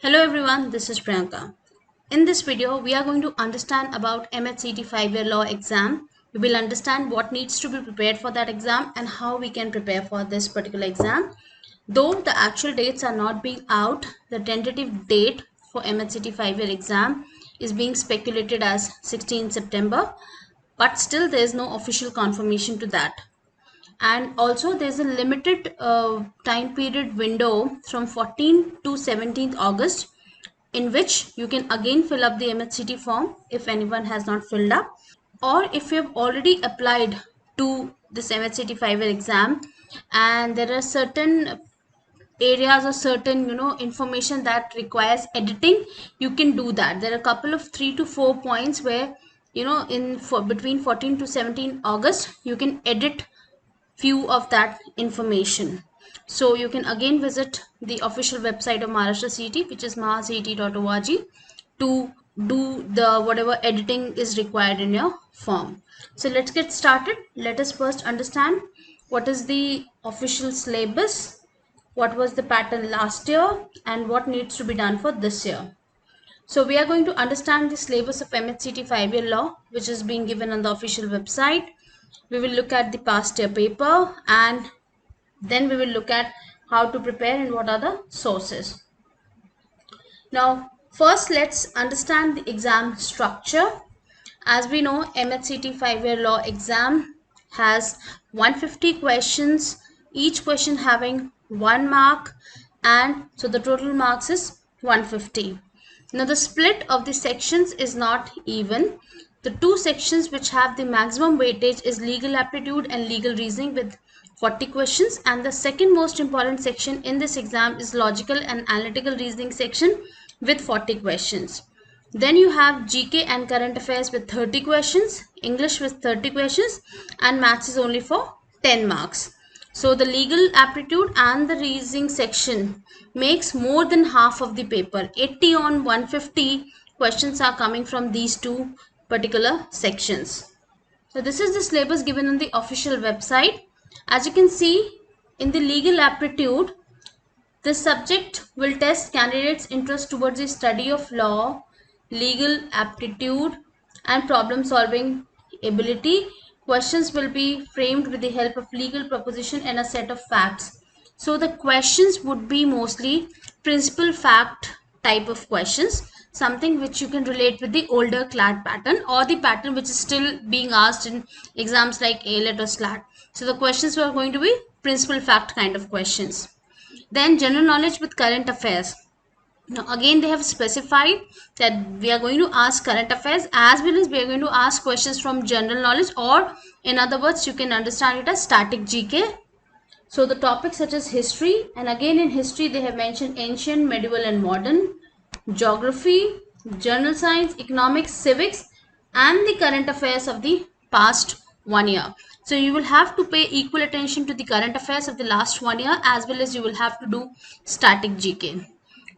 Hello everyone, this is Priyanka. In this video, we are going to understand about MHCT 5-year law exam. We will understand what needs to be prepared for that exam and how we can prepare for this particular exam. Though the actual dates are not being out, the tentative date for MHCT 5-year exam is being speculated as 16 September, but still there is no official confirmation to that. And also there's a limited time period window from 14th to 17th August in which you can again fill up the MHCT form if anyone has not filled up, or if you have already applied to this MHCT 5-year exam and there are certain areas or certain information that requires editing, you can do that. There are a couple of 3 to 4 points where between 14 to 17 August you can edit few of that information. So you can again visit the official website of Maharashtra CET, which is mahacet.org, to do the whatever editing is required in your form. So let's get started. Let us first understand what is the official syllabus, what was the pattern last year, and what needs to be done for this year. So we are going to understand the syllabus of MHCT 5-year law, which is being given on the official website. We will look at the past year paper, and then we will look at how to prepare and what are the sources. Now, first let's understand the exam structure. As we know, MHCT 5-year law exam has 150 questions, each question having 1 mark, and so the total marks is 150. Now the split of the sections is not even. The two sections which have the maximum weightage is legal aptitude and legal reasoning with 40 questions, and the second most important section in this exam is logical and analytical reasoning section with 40 questions. Then you have GK and current affairs with 30 questions, English with 30 questions, and maths is only for 10 marks. So the legal aptitude and the reasoning section makes more than half of the paper. 80 on 150 questions are coming from these two particular sections. So this is the syllabus given on the official website. As you can see, in the legal aptitude, this subject will test candidates' interest towards the study of law, legal aptitude, and problem solving ability. Questions will be framed with the help of legal proposition and a set of facts. So the questions would be mostly principal fact type of questions, something which you can relate with the older CLAT pattern or the pattern which is still being asked in exams like ALET or SLAT. So the questions are going to be principal fact kind of questions. Then general knowledge with current affairs. Now again they have specified that we are going to ask current affairs as well as we are going to ask questions from general knowledge, or in other words you can understand it as static GK. So the topics such as history, and again in history they have mentioned ancient, medieval and modern, geography, general science, economics, civics, and the current affairs of the past 1 year. So you will have to pay equal attention to the current affairs of the last 1 year as well as you will have to do static GK.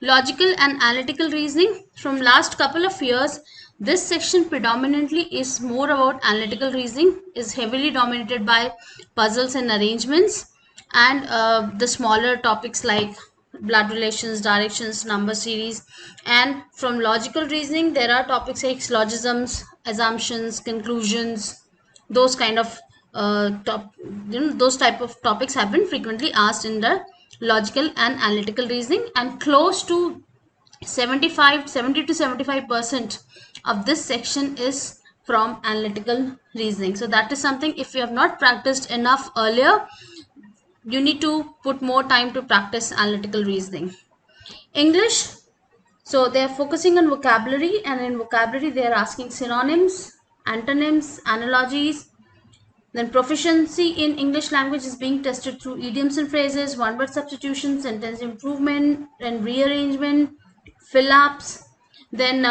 Logical and analytical reasoning. From last couple of years, this section predominantly is more about analytical reasoning, is heavily dominated by puzzles and arrangements, and the smaller topics like blood relations, directions, number series. And from logical reasoning, there are topics like syllogisms, assumptions, conclusions, those kind of those type of topics have been frequently asked in the logical and analytical reasoning, and close to 70 to 75% of this section is from analytical reasoning. So that is something, if you have not practiced enough earlier, you need to put more time to practice analytical reasoning. English, so they are focusing on vocabulary, and in vocabulary they are asking synonyms, antonyms, analogies. Then proficiency in English language is being tested through idioms and phrases, one-word substitution, sentence improvement and rearrangement, fill-ups. Then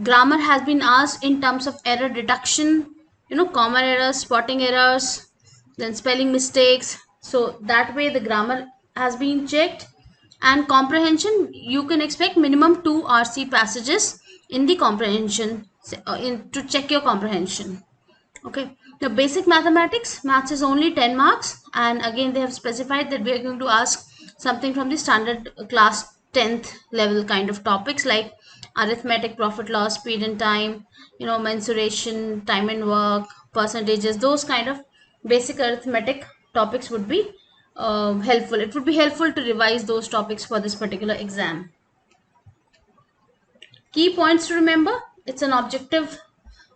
grammar has been asked in terms of error detection, common errors, spotting errors, then spelling mistakes. So that way the grammar has been checked. And comprehension, you can expect minimum 2 RC passages in the comprehension to check your comprehension. Okay, the basic mathematics, maths is only 10 marks, and again they have specified that we are going to ask something from the standard class 10th level kind of topics like arithmetic, profit loss, speed and time, mensuration, time and work, percentages. Those kind of basic arithmetic topics would be helpful. It would be helpful to revise those topics for this particular exam. Key points to remember: it's an objective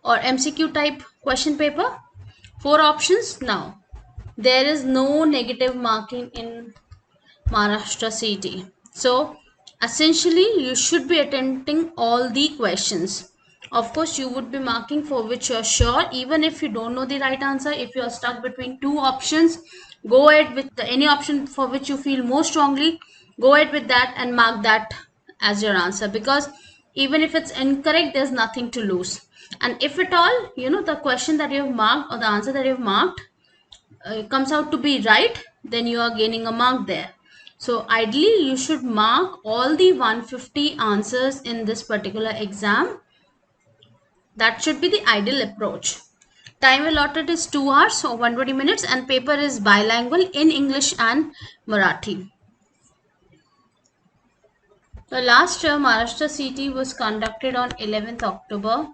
or MCQ type question paper. 4 options. Now, there is no negative marking in Maharashtra CET. So, essentially, you should be attempting all the questions. Of course, you would be marking for which you're sure. Even if you don't know the right answer, if you're stuck between 2 options, go ahead with any option for which you feel more strongly. Go ahead with that and mark that as your answer, because even if it's incorrect, there's nothing to lose. And if at all, the question that you have marked or the answer that you have marked comes out to be right, then you are gaining a mark there. So ideally, you should mark all the 150 answers in this particular exam. That should be the ideal approach. Time allotted is 2 hours, so 120 minutes, and paper is bilingual in English and Marathi. The last year, Maharashtra CET was conducted on 11th October,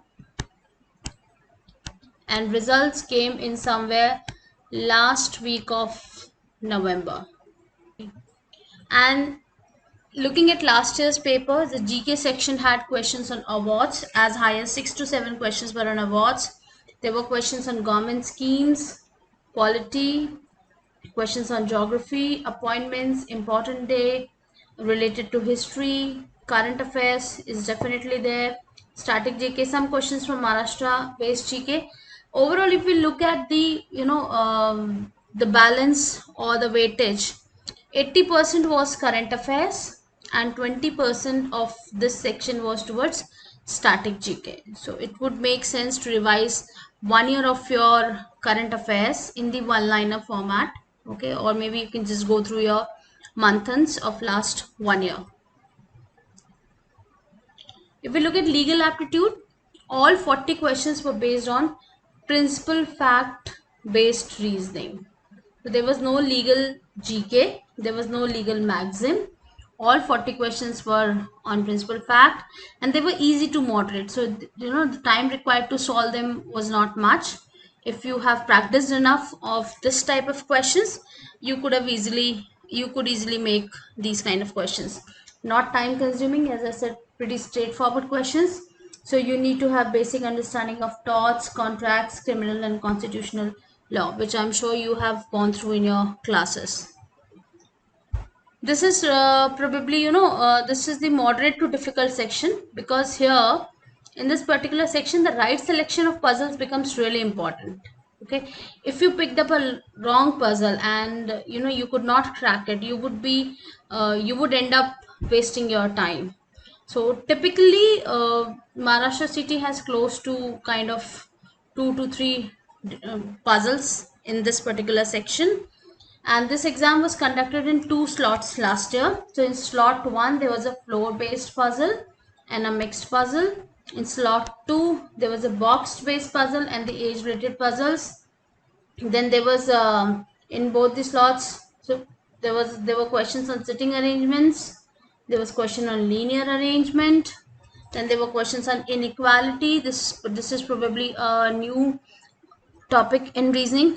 and results came in somewhere last week of November. And looking at last year's paper, the GK section had questions on awards. As high as 6 to 7 questions were on awards. There were questions on government schemes, polity, questions on geography, appointments, important day, related to history, current affairs is definitely there, static GK, some questions from Maharashtra based GK. Overall, if we look at the the balance or the weightage, 80% was current affairs and 20% of this section was towards static GK. So it would make sense to revise 1 year of your current affairs in the one-liner format, okay, or maybe you can just go through your months of last 1 year. If we look at legal aptitude, all 40 questions were based on principal fact based reasoning. So there was no legal GK, there was no legal maxim. All 40 questions were on principal fact, and they were easy to moderate. So the time required to solve them was not much. If you have practiced enough of this type of questions, you could easily make these kind of questions. Not time consuming, as I said, pretty straightforward questions. So you need to have basic understanding of torts, contracts, criminal and constitutional law, which I'm sure you have gone through in your classes. This is probably, this is the moderate to difficult section, because here in this particular section, the right selection of puzzles becomes really important. Okay, if you picked up a wrong puzzle and you could not crack it, you would end up wasting your time. So typically, Maharashtra city has close to kind of 2 to 3 puzzles in this particular section. And this exam was conducted in 2 slots last year. So in slot 1, there was a floor based puzzle and a mixed puzzle. In slot 2, there was a box based puzzle and the age related puzzles. Then there was in both the slots, so there were questions on sitting arrangements, there was question on linear arrangement, then there were questions on inequality. This is probably a new topic in reasoning.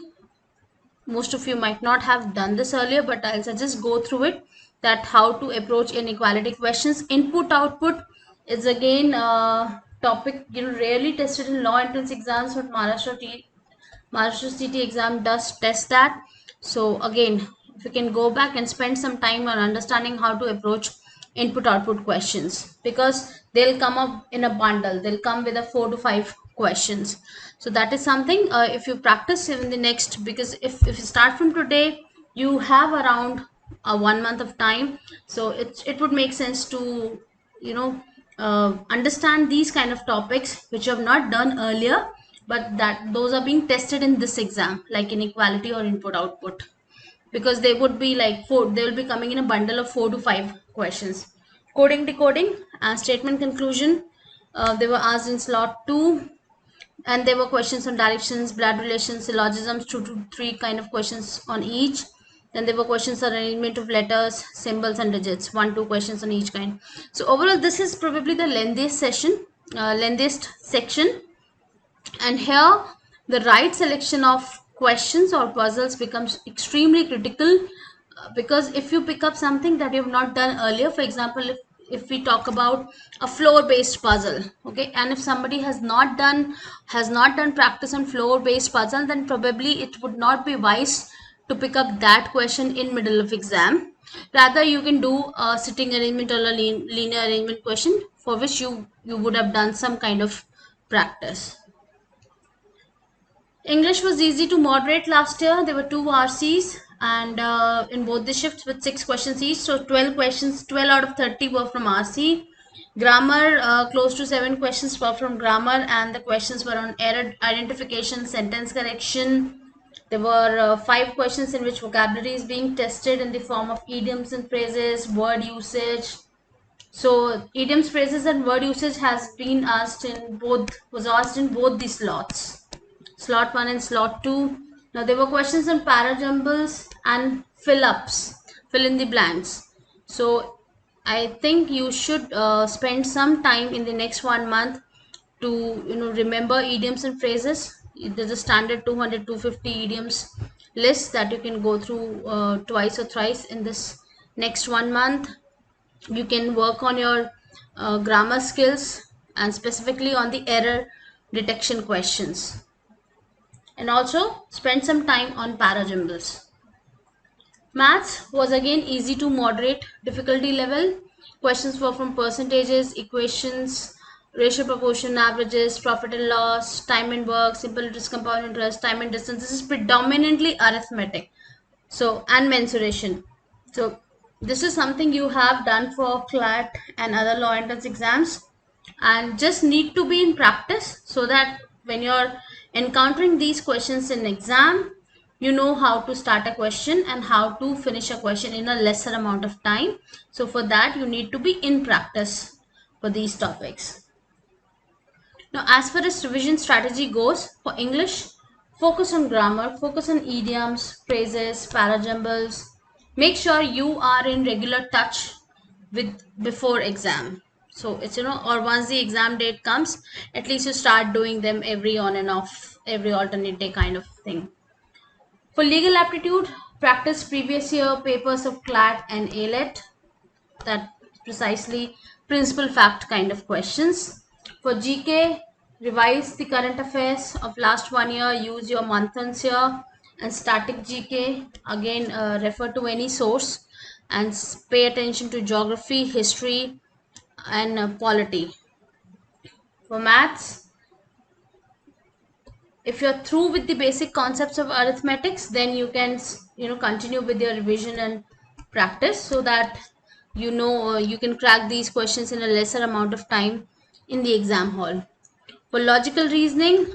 Most of you might not have done this earlier, but I'll just go through it, that how to approach inequality questions. Input output is again a topic rarely tested in law entrance exams, but Maharashtra CT exam does test that. So again, if you can go back and spend some time on understanding how to approach input output questions, because they'll come up in a bundle, they'll come with a 4 to 5 questions. So that is something, if you practice in the next, because if you start from today, you have around 1 month of time, so it would make sense to understand these kind of topics which you have not done earlier, but those are being tested in this exam, like inequality or input output, because they would be like they will be coming in a bundle of 4 to 5 questions. Coding, decoding and statement conclusion, they were asked in slot 2, and there were questions on directions, blood relations, syllogisms, 2 to 3 kind of questions on each. Then there were questions on arrangement of letters, symbols, and digits. 1, 2 questions on each kind. So overall, this is probably the lengthiest section. And here, the right selection of questions or puzzles becomes extremely critical, because if you pick up something that you have not done earlier, for example, if we talk about a floor based puzzle, okay, and if somebody has not done practice on floor based puzzle, then probably it would not be wise to pick up that question in middle of exam. Rather, you can do a sitting arrangement or a linear arrangement question, for which you would have done some kind of practice. English was easy to moderate last year. There were 2 RCs, and in both the shifts with 6 questions each. So 12 questions, 12 out of 30 were from RC. Grammar, close to 7 questions were from grammar, and the questions were on error identification, sentence correction. There were 5 questions in which vocabulary is being tested in the form of idioms and phrases, word usage. So idioms, phrases, and word usage was asked in both the slots, slot 1 and slot 2. Now there were questions on parajumbles and fill in the blanks. So I think you should spend some time in the next 1 month to remember idioms and phrases. There's a standard 200-250 idioms list that you can go through twice or thrice in this next 1 month. You can work on your grammar skills, and specifically on the error detection questions, and also spend some time on parajumbles. Maths was again easy to moderate difficulty level. Questions were from percentages, equations, ratio proportion, averages, profit and loss, time and work, simple interest, compound interest, time and distance. This is predominantly arithmetic. So, and mensuration. So this is something you have done for CLAT and other law entrance exams, and just need to be in practice, so that when you're encountering these questions in exam, you know how to start a question and how to finish a question in a lesser amount of time. So for that, you need to be in practice for these topics. Now, as far as revision strategy goes, for English, focus on grammar, focus on idioms, phrases, parajumbles. Make sure you are in regular touch with before exam. So it's, or once the exam date comes, at least you start doing them every on and off, every alternate day kind of thing. For legal aptitude, practice previous year papers of CLAT and ALET, that precisely principal fact kind of questions. For GK, revise the current affairs of last 1 year, use your months here, and static GK, again refer to any source, and pay attention to geography, history, and polity. For maths, if you're through with the basic concepts of arithmetics, then you can continue with your revision and practice, so that you can crack these questions in a lesser amount of time in the exam hall. For logical reasoning,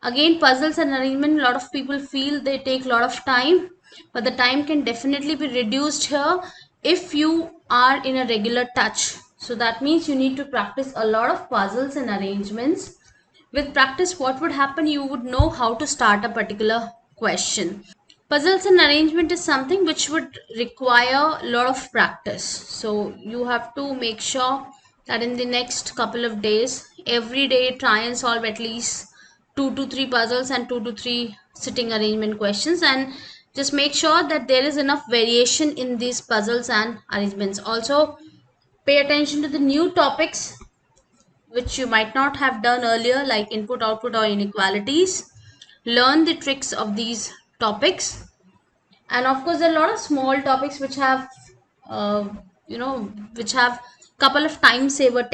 again, puzzles and arrangement, a lot of people feel they take a lot of time, but the time can definitely be reduced here if you are in a regular touch. So that means you need to practice a lot of puzzles and arrangements. With practice, what would happen? You would know how to start a particular question. Puzzles and arrangement is something which would require a lot of practice. So you have to make sure that in the next couple of days, every day, try and solve at least 2 to 3 puzzles and 2 to 3 sitting arrangement questions, and just make sure that there is enough variation in these puzzles and arrangements. Also, pay attention to the new topics which you might not have done earlier, like input, output, or inequalities. Learn the tricks of these topics. And of course, there are a lot of small topics which have which have couple of time saver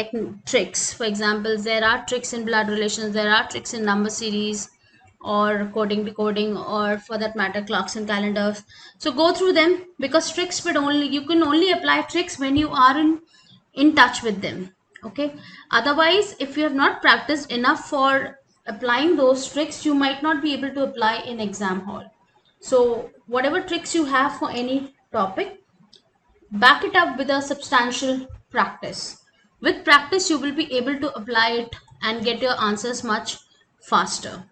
tricks. For example, there are tricks in blood relations, there are tricks in number series, or coding, decoding, or for that matter, clocks and calendars. So go through them, because tricks you can only apply tricks when you are in touch with them. Okay, otherwise, if you have not practiced enough for applying those tricks, you might not be able to apply in exam hall. So whatever tricks you have for any topic, back it up with a substantial practice. With practice, you will be able to apply it and get your answers much faster.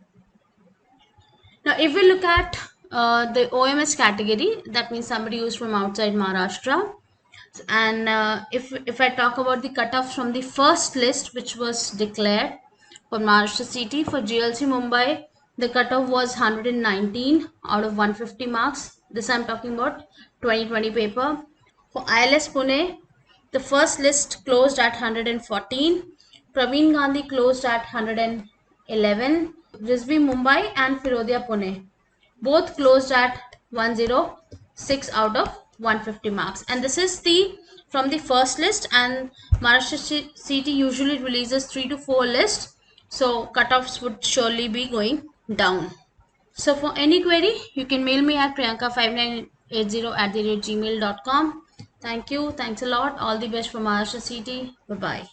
Now, if we look at the OMS category, that means somebody who's from outside Maharashtra. And if I talk about the cutoff from the first list which was declared for Maharashtra City, for GLC Mumbai, the cutoff was 119 out of 150 marks. This I'm talking about 2020 paper. For ILS Pune, the first list closed at 114. Praveen Gandhi closed at 111. Rizvi Mumbai and Firodia Pune both closed at 106 out of 150 marks. And this is the from the first list, and Maharashtra City usually releases 3 to 4 lists, so cutoffs would surely be going down. So for any query, you can mail me at priyanka5980@gmail.com. Thank you. Thanks a lot. All the best for Maharashtra City. Bye bye.